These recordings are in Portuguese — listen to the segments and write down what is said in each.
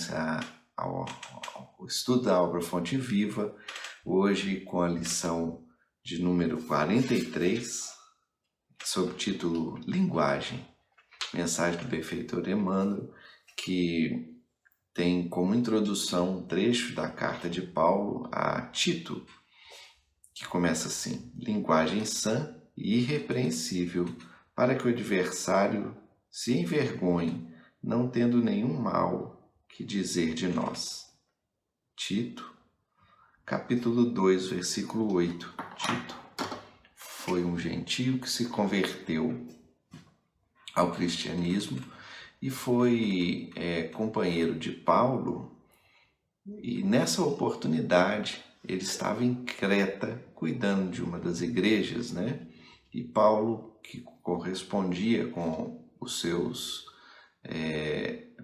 sequência ao estudo da obra Fonte Viva, hoje com a lição de número 43, sob o título Linguagem, mensagem do benfeitor Emmanuel, que tem como introdução um trecho da carta de Paulo a Tito, que começa assim: linguagem sã e irrepreensível, para que o adversário se envergonhe, não tendo nenhum mal que dizer de nós. Tito, capítulo 2, versículo 8. Tito foi um gentio que se converteu ao cristianismo e foi companheiro de Paulo, e nessa oportunidade ele estava em Creta cuidando de uma das igrejas, né? E Paulo, que correspondia com os seus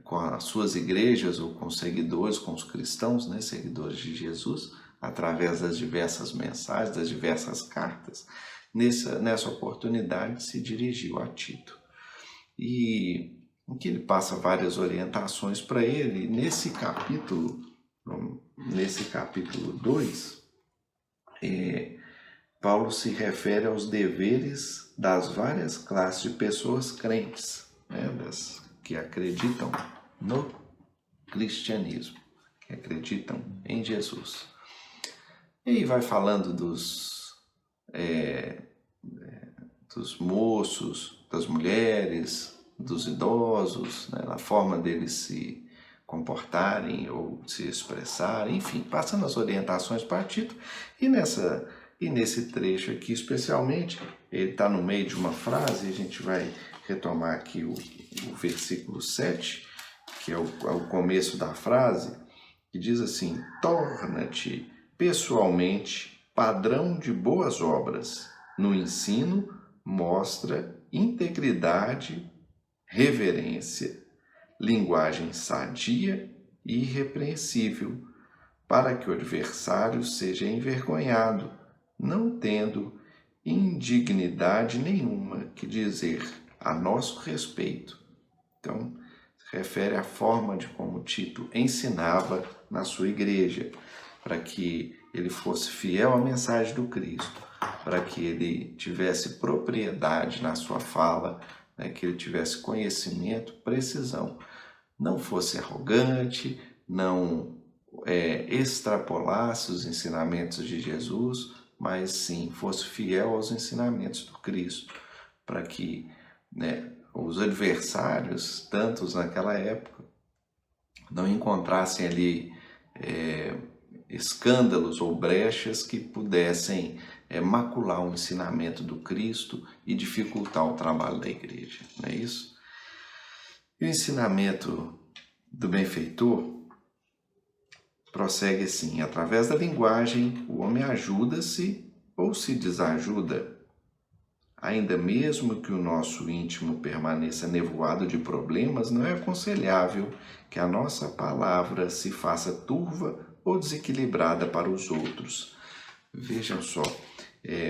com as suas igrejas ou com os seguidores, com os cristãos, né, seguidores de Jesus, através das diversas mensagens, das diversas cartas, nessa oportunidade se dirigiu a Tito. E em que ele passa várias orientações para ele. Nesse capítulo 2, Paulo se refere aos deveres das várias classes de pessoas crentes, né, das que acreditam no cristianismo, que acreditam em Jesus. E aí vai falando dos moços, das mulheres, dos idosos, né, a forma deles se comportarem ou se expressarem, enfim, passando as orientações para Tito. E nesse trecho aqui, especialmente, ele está no meio de uma frase, a gente vai retomar aqui o versículo 7, que é o começo da frase, que diz assim: torna-te pessoalmente padrão de boas obras. No ensino, mostra integridade, reverência, linguagem sadia e irrepreensível, para que o adversário seja envergonhado, não tendo indignidade nenhuma que dizer a nosso respeito. Então, se refere à forma de como Tito ensinava na sua igreja, para que ele fosse fiel à mensagem do Cristo, para que ele tivesse propriedade na sua fala, né, que ele tivesse conhecimento, precisão, não fosse arrogante, não extrapolasse os ensinamentos de Jesus, mas sim fosse fiel aos ensinamentos do Cristo, para que, né, os adversários, tantos naquela época, não encontrassem ali escândalos ou brechas que pudessem macular o ensinamento do Cristo e dificultar o trabalho da igreja, não é isso? E o ensinamento do benfeitor prossegue assim: através da linguagem, o homem ajuda-se ou se desajuda. Ainda mesmo que o nosso íntimo permaneça nevoado de problemas, não é aconselhável que a nossa palavra se faça turva ou desequilibrada para os outros. Vejam só,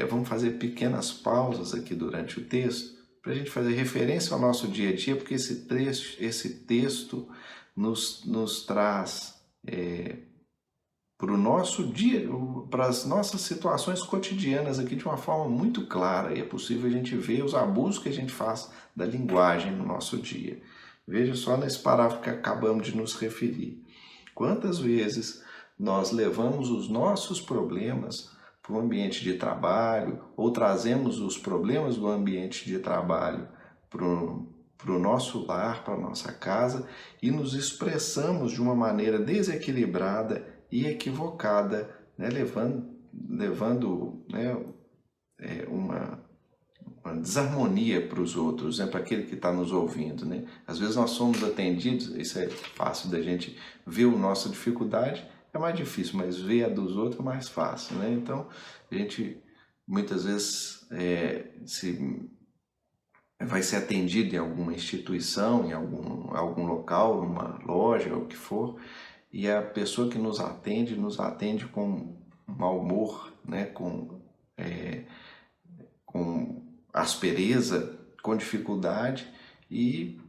vamos fazer pequenas pausas aqui durante o texto para a gente fazer referência ao nosso dia a dia, porque esse texto nos traz para o nosso dia, para as nossas situações cotidianas aqui de uma forma muito clara, e é possível a gente ver os abusos que a gente faz da linguagem no nosso dia. Veja só nesse parágrafo que acabamos de nos referir. Quantas vezes nós levamos os nossos problemas para o ambiente de trabalho, ou trazemos os problemas do ambiente de trabalho para o nosso lar, para a nossa casa, e nos expressamos de uma maneira desequilibrada e equivocada, né, levando uma desarmonia para os outros, né, para aquele que está nos ouvindo, né? Às vezes nós somos atendidos, isso é fácil da gente ver a nossa dificuldade, é mais difícil, mas ver a dos outros é mais fácil, né? Então, a gente muitas vezes vai ser atendido em alguma instituição, em algum local, numa loja, ou o que for, e a pessoa que nos atende com mau humor, né? com aspereza, com dificuldade, e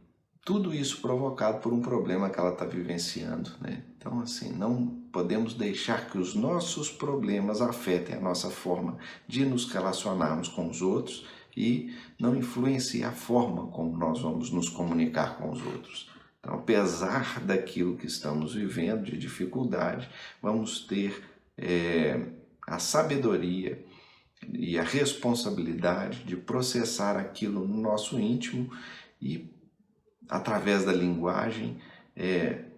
tudo isso provocado por um problema que ela está vivenciando, né? Então, assim, não podemos deixar que os nossos problemas afetem a nossa forma de nos relacionarmos com os outros e não influenciem a forma como nós vamos nos comunicar com os outros. Então, apesar daquilo que estamos vivendo, de dificuldade, vamos ter a sabedoria e a responsabilidade de processar aquilo no nosso íntimo e, através da linguagem,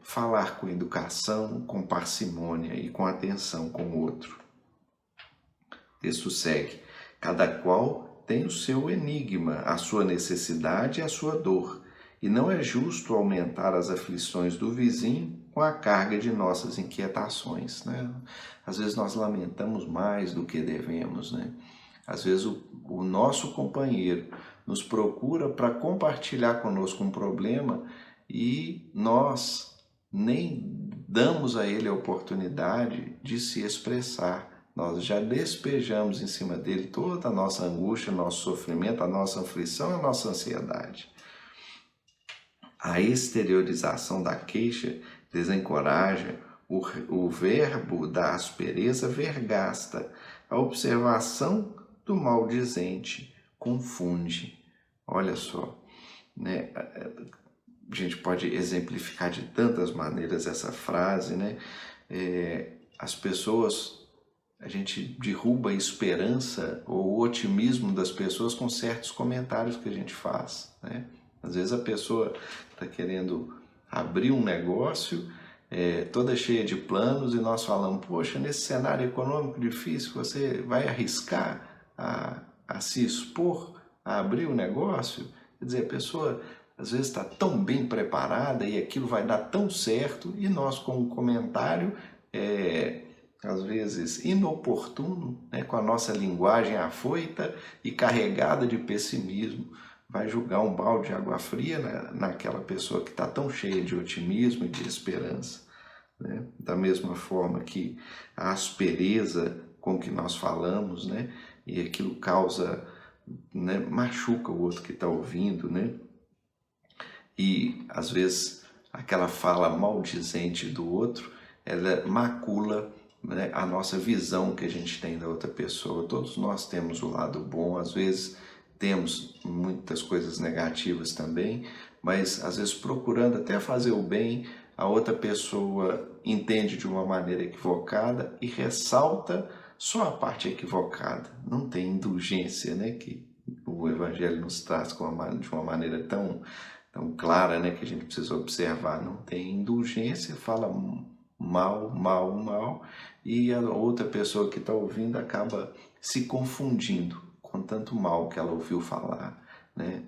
falar com educação, com parcimônia e com atenção com o outro. O texto segue: cada qual tem o seu enigma, a sua necessidade e a sua dor, e não é justo aumentar as aflições do vizinho com a carga de nossas inquietações, né? Às vezes nós lamentamos mais do que devemos, né? Às vezes o nosso companheiro nos procura para compartilhar conosco um problema e nós nem damos a ele a oportunidade de se expressar. Nós já despejamos em cima dele toda a nossa angústia, nosso sofrimento, a nossa aflição, a nossa ansiedade. A exteriorização da queixa desencoraja, o verbo da aspereza vergasta, a observação do maldizente confunde. Olha só, né? A gente pode exemplificar de tantas maneiras essa frase, né? As pessoas, a gente derruba a esperança ou o otimismo das pessoas com certos comentários que a gente faz, né? Às vezes a pessoa está querendo abrir um negócio, toda cheia de planos, e nós falamos: poxa, nesse cenário econômico difícil, você vai arriscar a se expor a abrir o negócio? Quer dizer, a pessoa às vezes está tão bem preparada e aquilo vai dar tão certo, e nós, com um comentário às vezes inoportuno, né, com a nossa linguagem afoita e carregada de pessimismo, vai jogar um balde de água fria naquela pessoa que está tão cheia de otimismo e de esperança, né? Da mesma forma que a aspereza com que nós falamos, né, e aquilo causa, né, machuca o outro que está ouvindo, né? E às vezes aquela fala maldizente do outro, ela macula, né, a nossa visão que a gente tem da outra pessoa. Todos nós temos o lado bom, às vezes temos muitas coisas negativas também, mas às vezes procurando até fazer o bem, a outra pessoa entende de uma maneira equivocada e ressalta só a parte equivocada. Não tem indulgência, né, que o Evangelho nos traz de uma maneira tão clara, né, que a gente precisa observar. Não tem indulgência, fala mal, e a outra pessoa que está ouvindo acaba se confundindo com tanto mal que ela ouviu falar, né?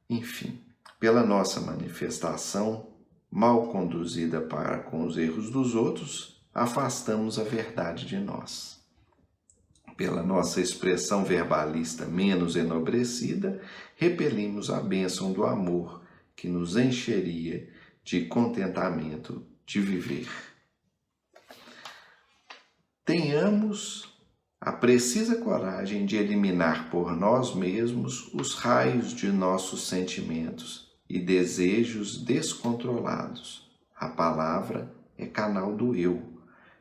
Enfim, pela nossa manifestação mal conduzida para com os erros dos outros, afastamos a verdade de nós. Pela nossa expressão verbalista menos enobrecida, repelimos a bênção do amor que nos encheria de contentamento de viver. Tenhamos a precisa coragem de eliminar por nós mesmos os raios de nossos sentimentos e desejos descontrolados. A palavra é canal do eu.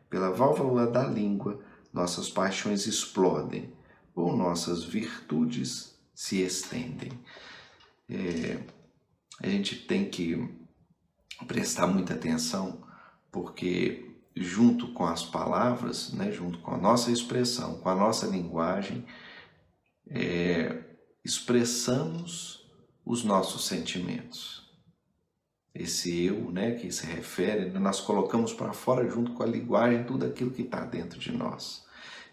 Pela válvula da língua, nossas paixões explodem ou nossas virtudes se estendem. A gente tem que prestar muita atenção, porque junto com as palavras, né, junto com a nossa expressão, com a nossa linguagem, expressamos os nossos sentimentos. Esse eu, né, que se refere, nós colocamos para fora junto com a linguagem tudo aquilo que está dentro de nós.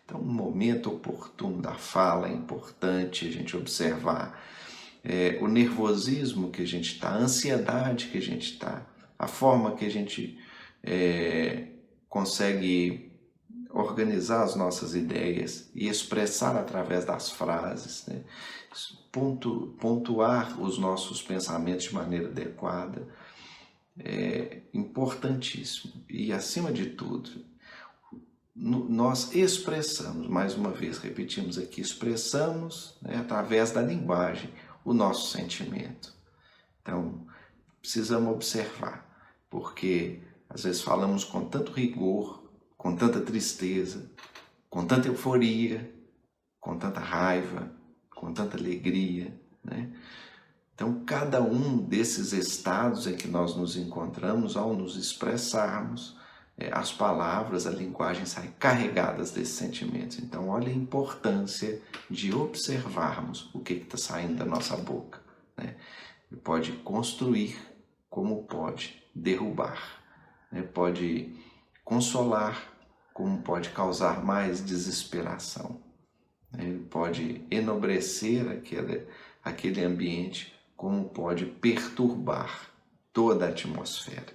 Então, um momento oportuno da fala é importante a gente observar o nervosismo que a gente está, a ansiedade que a gente está, a forma que a gente consegue organizar as nossas ideias e expressar através das frases, né? Pontuar os nossos pensamentos de maneira adequada é importantíssimo. E, acima de tudo, nós expressamos, mais uma vez, repetimos aqui, expressamos, né, através da linguagem, o nosso sentimento. Então, precisamos observar, porque às vezes falamos com tanto rigor, com tanta tristeza, com tanta euforia, com tanta raiva, com tanta alegria, né? Então, cada um desses estados em que nós nos encontramos, ao nos expressarmos, as palavras, a linguagem saem carregadas desses sentimentos. Então, olha a importância de observarmos o que está saindo da nossa boca, né? E pode construir, como pode derrubar, né? Pode consolar, como pode causar mais desesperação. Ele pode enobrecer aquele ambiente, como pode perturbar toda a atmosfera.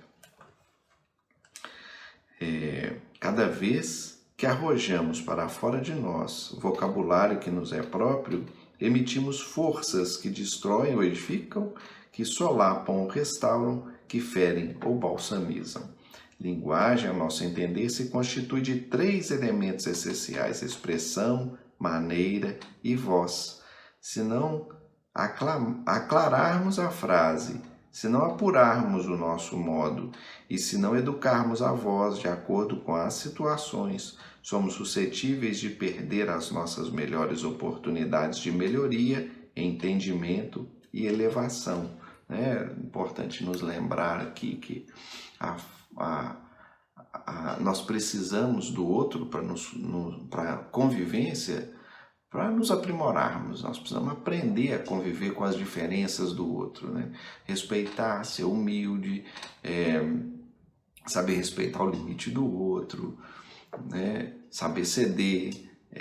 Cada vez que arrojamos para fora de nós o vocabulário que nos é próprio, emitimos forças que destroem ou edificam, que solapam ou restauram, que ferem ou balsamizam. Linguagem, a nosso entender, se constitui de 3 elementos essenciais: expressão, maneira e voz. Se não aclararmos a frase, se não apurarmos o nosso modo e se não educarmos a voz de acordo com as situações, somos suscetíveis de perder as nossas melhores oportunidades de melhoria, entendimento e elevação. É importante nos lembrar aqui que nós precisamos do outro para a convivência, para nos aprimorarmos. Nós precisamos aprender a conviver com as diferenças do outro, né? Respeitar, ser humilde, saber respeitar o limite do outro, né? Saber ceder,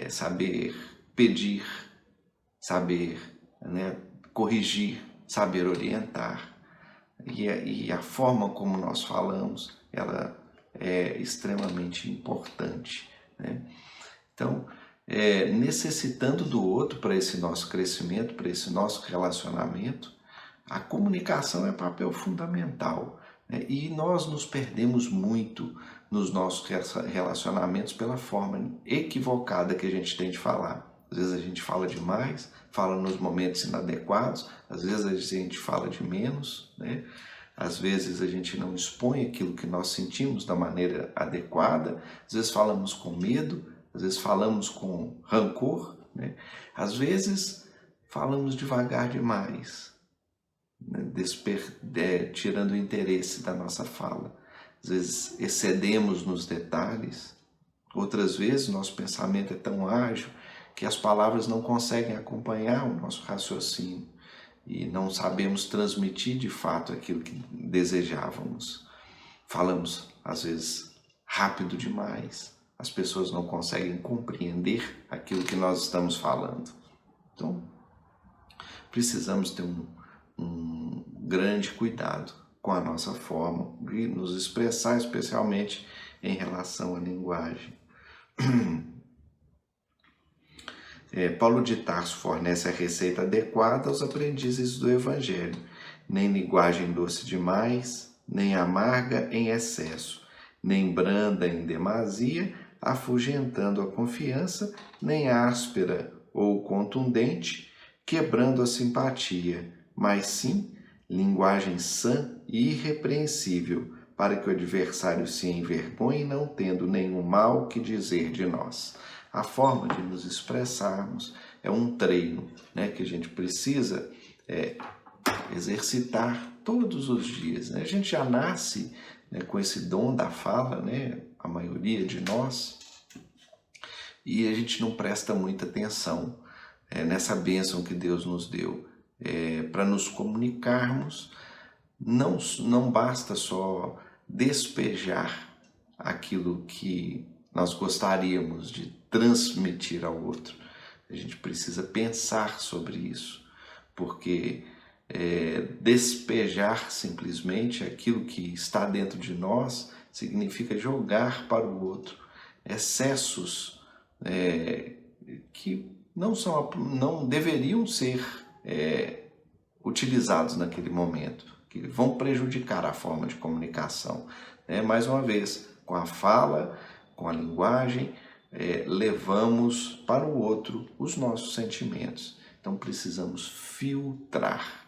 saber pedir, saber, né, corrigir, saber orientar. E a forma como nós falamos, ela é extremamente importante, né? Então, necessitando do outro para esse nosso crescimento, para esse nosso relacionamento, a comunicação é papel fundamental, né? E nós nos perdemos muito nos nossos relacionamentos pela forma equivocada que a gente tem de falar. Às vezes a gente fala demais, fala nos momentos inadequados, às vezes a gente fala de menos, né? Às vezes a gente não expõe aquilo que nós sentimos da maneira adequada, às vezes falamos com medo, às vezes falamos com rancor, né? Às vezes falamos devagar demais, né? Tirando o interesse da nossa fala. Às vezes excedemos nos detalhes, outras vezes nosso pensamento é tão ágil que as palavras não conseguem acompanhar o nosso raciocínio e não sabemos transmitir de fato aquilo que desejávamos. Falamos, às vezes, rápido demais. As pessoas não conseguem compreender aquilo que nós estamos falando. Então, precisamos ter um grande cuidado com a nossa forma de nos expressar, especialmente em relação à linguagem. Paulo de Tarso fornece a receita adequada aos aprendizes do Evangelho. Nem linguagem doce demais, nem amarga em excesso, nem branda em demasia, afugentando a confiança, nem áspera ou contundente, quebrando a simpatia, mas sim linguagem sã e irrepreensível, para que o adversário se envergonhe, não tendo nenhum mal que dizer de nós. A forma de nos expressarmos é um treino, né, que a gente precisa exercitar todos os dias, né? A gente já nasce, né, com esse dom da fala, né, a maioria de nós, e a gente não presta muita atenção nessa bênção que Deus nos deu. Para nos comunicarmos, não basta só despejar aquilo que nós gostaríamos de transmitir ao outro. A gente precisa pensar sobre isso, porque despejar simplesmente aquilo que está dentro de nós significa jogar para o outro excessos que não deveriam ser utilizados naquele momento, que vão prejudicar a forma de comunicação. Mais uma vez, com a fala, com a linguagem, levamos para o outro os nossos sentimentos. Então precisamos filtrar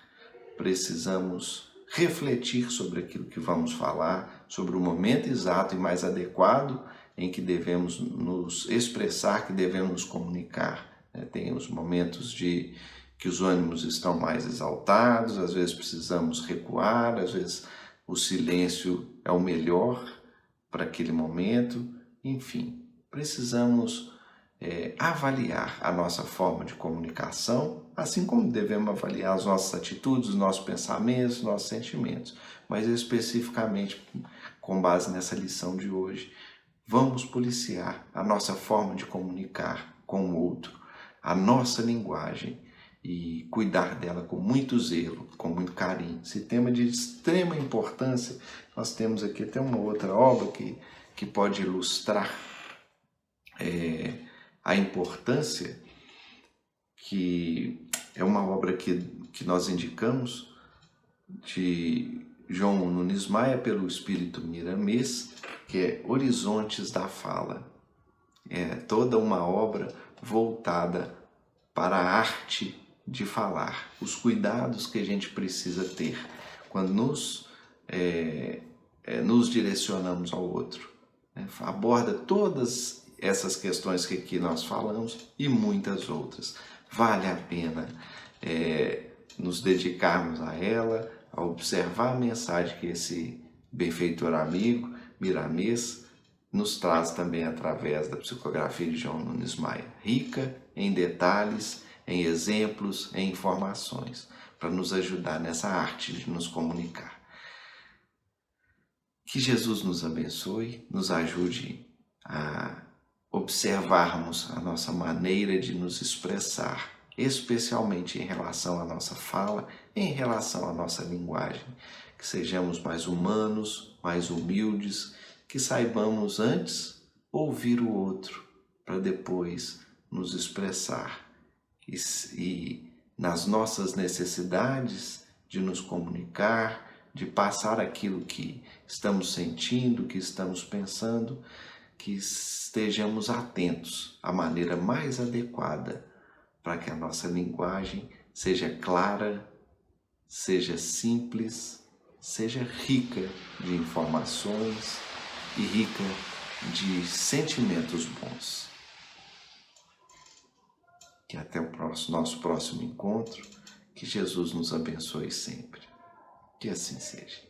precisamos refletir sobre aquilo que vamos falar, sobre o momento exato e mais adequado em que devemos nos expressar, que devemos nos comunicar. Tem os momentos de que os ânimos estão mais exaltados, às vezes precisamos recuar, às vezes o silêncio é o melhor para aquele momento. Enfim, precisamos avaliar a nossa forma de comunicação, assim como devemos avaliar as nossas atitudes, os nossos pensamentos, os nossos sentimentos. Mas especificamente, com base nessa lição de hoje, vamos policiar a nossa forma de comunicar com o outro, a nossa linguagem, e cuidar dela com muito zelo, com muito carinho. Esse tema de extrema importância. Nós temos aqui até uma outra obra que pode ilustrar a importância, que é uma obra que nós indicamos, de João Nunes Maia, pelo Espírito Miramês, que é Horizontes da Fala. É toda uma obra voltada para a arte de falar, os cuidados que a gente precisa ter quando nos direcionamos ao outro. Aborda todas essas questões que aqui nós falamos e muitas outras. Vale a pena nos dedicarmos a ela, a observar a mensagem que esse benfeitor amigo Miramês nos traz também através da psicografia de João Nunes Maia, rica em detalhes, em exemplos, em informações, para nos ajudar nessa arte de nos comunicar. Que Jesus nos abençoe, nos ajude a observarmos a nossa maneira de nos expressar, especialmente em relação à nossa fala, em relação à nossa linguagem. Que sejamos mais humanos, mais humildes, que saibamos antes ouvir o outro, para depois nos expressar. E nas nossas necessidades de nos comunicar, de passar aquilo que estamos sentindo, que estamos pensando, que estejamos atentos à maneira mais adequada para que a nossa linguagem seja clara, seja simples, seja rica de informações e rica de sentimentos bons. Que até o nosso próximo encontro, que Jesus nos abençoe sempre. Que assim seja.